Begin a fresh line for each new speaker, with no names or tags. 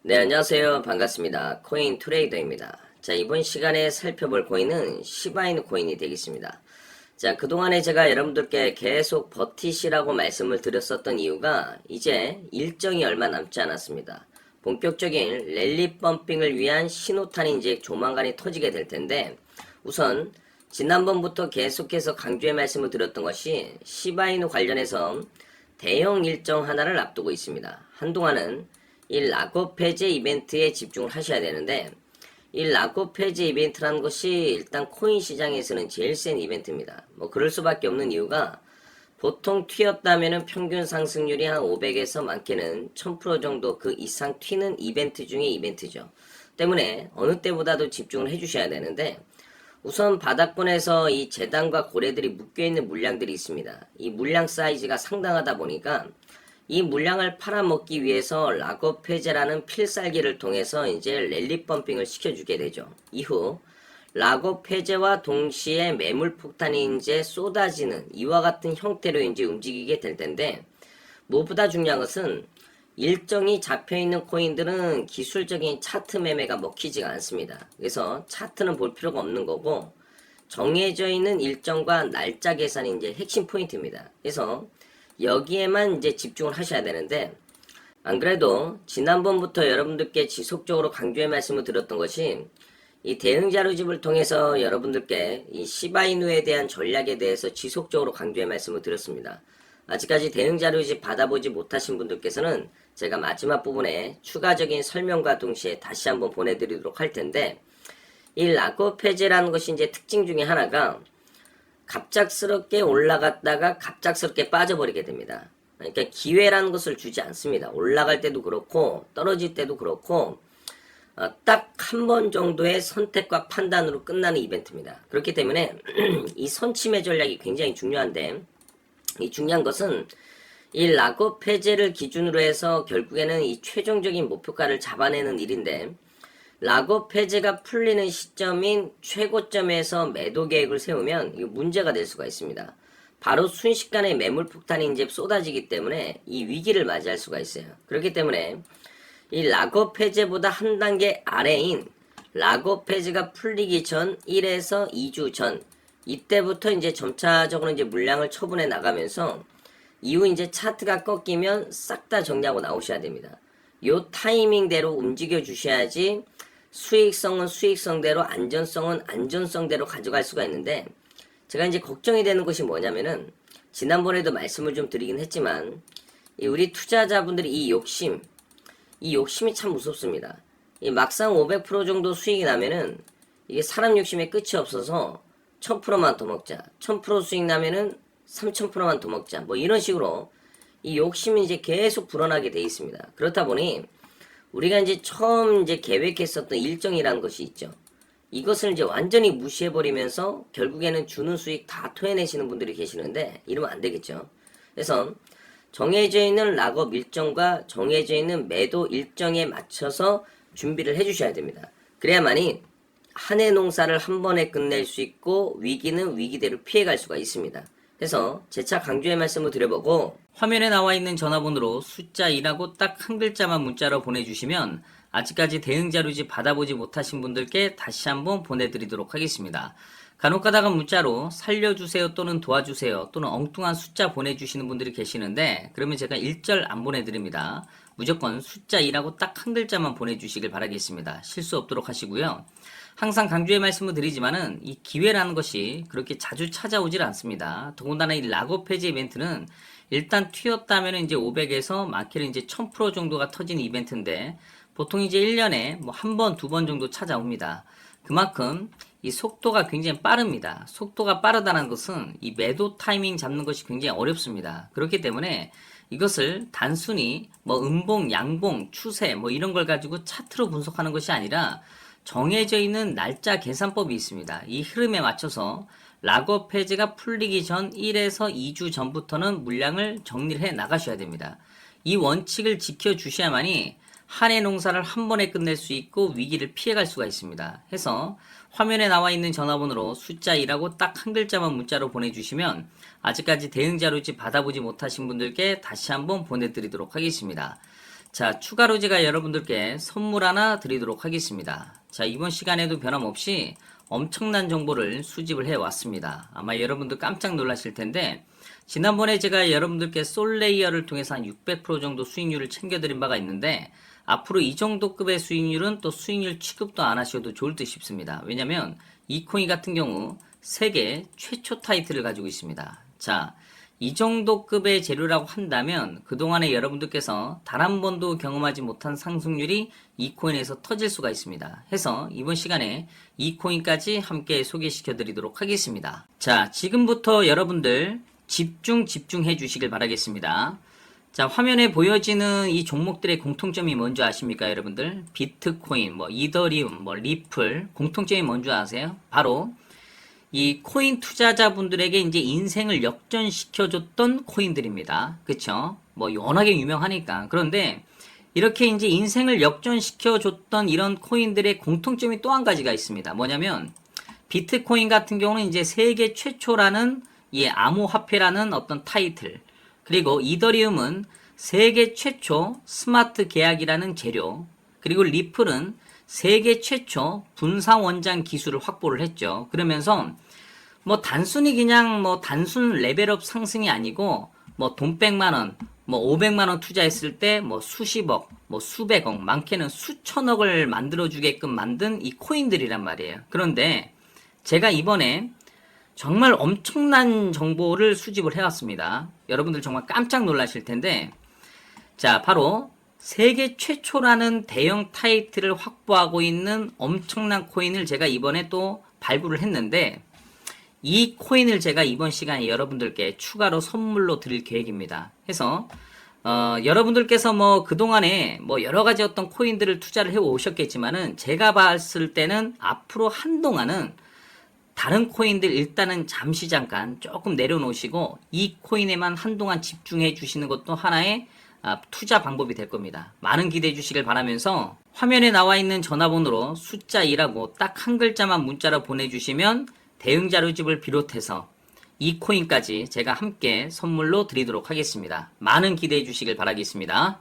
네, 안녕하세요. 반갑습니다. 코인 트레이더입니다. 자, 이번 시간에 살펴볼 코인은 시바이누 코인이 되겠습니다. 자, 그동안에 제가 여러분들께 계속 버티시라고 말씀을 드렸었던 이유가 이제 일정이 얼마 남지 않았습니다. 본격적인 랠리 펌핑을 위한 신호탄이 이제 조만간에 터지게 될 텐데, 우선 지난번부터 계속해서 강조의 말씀을 드렸던 것이 시바이누 관련해서 대형 일정 하나를 앞두고 있습니다. 한동안은 이 락업 해제 이벤트에 집중을 하셔야 되는데, 이 락업 해제 이벤트라는 것이 일단 코인 시장에서는 제일 센 이벤트입니다. 뭐 그럴 수밖에 없는 이유가 보통 튀었다면은 평균 상승률이 한 500에서 많게는 1000% 정도 그 이상 튀는 이벤트 중에 이벤트죠. 때문에 어느 때보다도 집중을 해주셔야 되는데, 우선 바닥권에서 이 재단과 고래들이 묶여있는 물량들이 있습니다. 이 물량 사이즈가 상당하다 보니까 이 물량을 팔아먹기 위해서 락업 해제라는 필살기를 통해서 이제 랠리 펌핑을 시켜주게 되죠. 이후 락업 해제와 동시에 매물 폭탄이 이제 쏟아지는 이와 같은 형태로 이제 움직이게 될 텐데, 무엇보다 중요한 것은 일정이 잡혀있는 코인들은 기술적인 차트 매매가 먹히지가 않습니다. 그래서 차트는 볼 필요가 없는 거고, 정해져 있는 일정과 날짜 계산이 이제 핵심 포인트입니다. 그래서 여기에만 이제 집중을 하셔야 되는데, 안 그래도 지난번부터 여러분들께 지속적으로 강조의 말씀을 드렸던 것이 이 대응 자료집을 통해서 여러분들께 이 시바이누에 대한 전략에 대해서 지속적으로 강조의 말씀을 드렸습니다. 아직까지 대응 자료집 받아보지 못하신 분들께서는 제가 마지막 부분에 추가적인 설명과 동시에 다시 한번 보내드리도록 할 텐데, 이 락업 해제라는 것이 이제 특징 중에 하나가 갑작스럽게 올라갔다가 갑작스럽게 빠져버리게 됩니다. 그러니까 기회라는 것을 주지 않습니다. 올라갈 때도 그렇고 떨어질 때도 그렇고 딱 한 번 정도의 선택과 판단으로 끝나는 이벤트입니다. 그렇기 때문에 이 선침해 전략이 굉장히 중요한데, 이 중요한 것은 이 락업 해제를 기준으로 해서 결국에는 이 최종적인 목표가를 잡아내는 일인데, 락업 해제가 풀리는 시점인 최고점에서 매도 계획을 세우면 이거 문제가 될 수가 있습니다. 바로 순식간에 매물 폭탄이 이제 쏟아지기 때문에 이 위기를 맞이할 수가 있어요. 그렇기 때문에 이 락업 해제보다 한 단계 아래인 락업 해제가 풀리기 전 1에서 2주 전, 이때부터 이제 점차적으로 이제 물량을 처분해 나가면서 이후 이제 차트가 꺾이면 싹 다 정리하고 나오셔야 됩니다. 요 타이밍대로 움직여 주셔야지 수익성은 수익성대로, 안전성은 안전성대로 가져갈 수가 있는데, 제가 이제 걱정이 되는 것이 뭐냐면은 지난번에도 말씀을 좀 드리긴 했지만 우리 투자자분들이 이 욕심이 참 무섭습니다. 이 막상 500% 정도 수익이 나면은 이게 사람 욕심에 끝이 없어서 1000%만 더 먹자, 1000% 수익 나면은 3000%만 더 먹자, 뭐 이런 식으로 이 욕심이 이제 계속 불어나게 돼 있습니다. 그렇다 보니 우리가 이제 처음 이제 계획했었던 일정이라는 것이 있죠. 이것을 이제 완전히 무시해버리면서 결국에는 주는 수익 다 토해내시는 분들이 계시는데, 이러면 안 되겠죠. 그래서 정해져 있는 락업 일정과 정해져 있는 매도 일정에 맞춰서 준비를 해주셔야 됩니다. 그래야만이 한 해 농사를 한 번에 끝낼 수 있고 위기는 위기대로 피해갈 수가 있습니다. 그래서 재차 강조의 말씀을 드려보고, 화면에 나와 있는 전화번호로 숫자 2라고 딱 한 글자만 문자로 보내주시면 아직까지 대응 자료집 받아보지 못하신 분들께 다시 한번 보내드리도록 하겠습니다. 간혹 가다가 문자로 살려주세요 또는 도와주세요 또는 엉뚱한 숫자 보내주시는 분들이 계시는데, 그러면 제가 1절 안 보내드립니다. 무조건 숫자 2라고 딱 한 글자만 보내주시길 바라겠습니다. 실수 없도록 하시고요. 항상 강조의 말씀을 드리지만은 이 기회라는 것이 그렇게 자주 찾아오질 않습니다. 더군다나 이 락업 해제 이벤트는 일단 튀었다면 이제 500에서 많게는 이제 1000% 정도가 터지는 이벤트인데, 보통 이제 1년에 뭐 한 번, 두 번 정도 찾아옵니다. 그만큼 이 속도가 굉장히 빠릅니다. 속도가 빠르다는 것은 이 매도 타이밍 잡는 것이 굉장히 어렵습니다. 그렇기 때문에 이것을 단순히 뭐 음봉, 양봉, 추세 뭐 이런 걸 가지고 차트로 분석하는 것이 아니라 정해져 있는 날짜 계산법이 있습니다. 이 흐름에 맞춰서 락업 해제가 풀리기 전 1에서 2주 전부터는 물량을 정리를 해 나가셔야 됩니다. 이 원칙을 지켜주셔야만이 한 해 농사를 한 번에 끝낼 수 있고 위기를 피해갈 수가 있습니다. 해서 화면에 나와 있는 전화번호로 숫자 2라고 딱 한 글자만 문자로 보내주시면 아직까지 대응 자료집 받아보지 못하신 분들께 다시 한번 보내드리도록 하겠습니다.
자, 추가로 제가 여러분들께 선물 하나 드리도록 하겠습니다. 자, 이번 시간에도 변함없이 엄청난 정보를 수집을 해왔습니다. 아마 여러분들 깜짝 놀라실 텐데, 지난번에 제가 여러분들께 솔레이어를 통해서 한 600% 정도 수익률을 챙겨드린 바가 있는데, 앞으로 이 정도 급의 수익률은 또 수익률 취급도 안 하셔도 좋을 듯 싶습니다. 왜냐면 이 코인 같은 경우 세계 최초 타이틀을 가지고 있습니다. 자, 이 정도 급의 재료라고 한다면 그동안에 여러분들께서 단 한 번도 경험하지 못한 상승률이 이 코인에서 터질 수가 있습니다. 해서 이번 시간에 이 코인까지 함께 소개시켜 드리도록 하겠습니다. 자, 지금부터 여러분들 집중해 주시길 바라겠습니다. 자, 화면에 보여지는 이 종목들의 공통점이 뭔지 아십니까, 여러분들? 비트코인, 이더리움, 리플, 공통점이 뭔지 아세요? 바로 이 코인 투자자분들에게 이제 인생을 역전시켜줬던 코인들입니다. 그쵸? 워낙에 유명하니까. 그런데 이렇게 이제 인생을 역전시켜줬던 이런 코인들의 공통점이 또 한 가지가 있습니다. 뭐냐면 비트코인 같은 경우는 이제 세계 최초라는 암호화폐라는 어떤 타이틀, 그리고 이더리움은 세계 최초 스마트 계약이라는 재료, 그리고 리플은 세계 최초 분사원장 기술을 확보를 했죠. 그러면서 단순히 그냥 단순 레벨업 상승이 아니고 돈 100만 원, 500만 원 투자했을 때 수십억, 수백억, 많게는 수천억을 만들어 주게끔 만든 이 코인들이란 말이에요. 그런데 제가 이번에 정말 엄청난 정보를 수집을 해왔습니다. 여러분들 정말 깜짝 놀라실 텐데, 자, 바로 세계 최초라는 대형 타이틀을 확보하고 있는 엄청난 코인을 제가 이번에 또 발굴을 했는데, 이 코인을 제가 이번 시간에 여러분들께 추가로 선물로 드릴 계획입니다. 해서 여러분들께서 그동안에 여러 가지 어떤 코인들을 투자를 해 오셨겠지만은, 제가 봤을 때는 앞으로 한동안은 다른 코인들 일단은 잠시 잠깐 조금 내려놓으시고 이 코인에만 한동안 집중해 주시는 것도 하나의 투자 방법이 될 겁니다. 많은 기대해 주시길 바라면서 화면에 나와 있는 전화번호로 숫자 2라고 딱 한 글자만 문자로 보내주시면 대응자료집을 비롯해서 이 코인까지 제가 함께 선물로 드리도록 하겠습니다. 많은 기대해 주시길 바라겠습니다.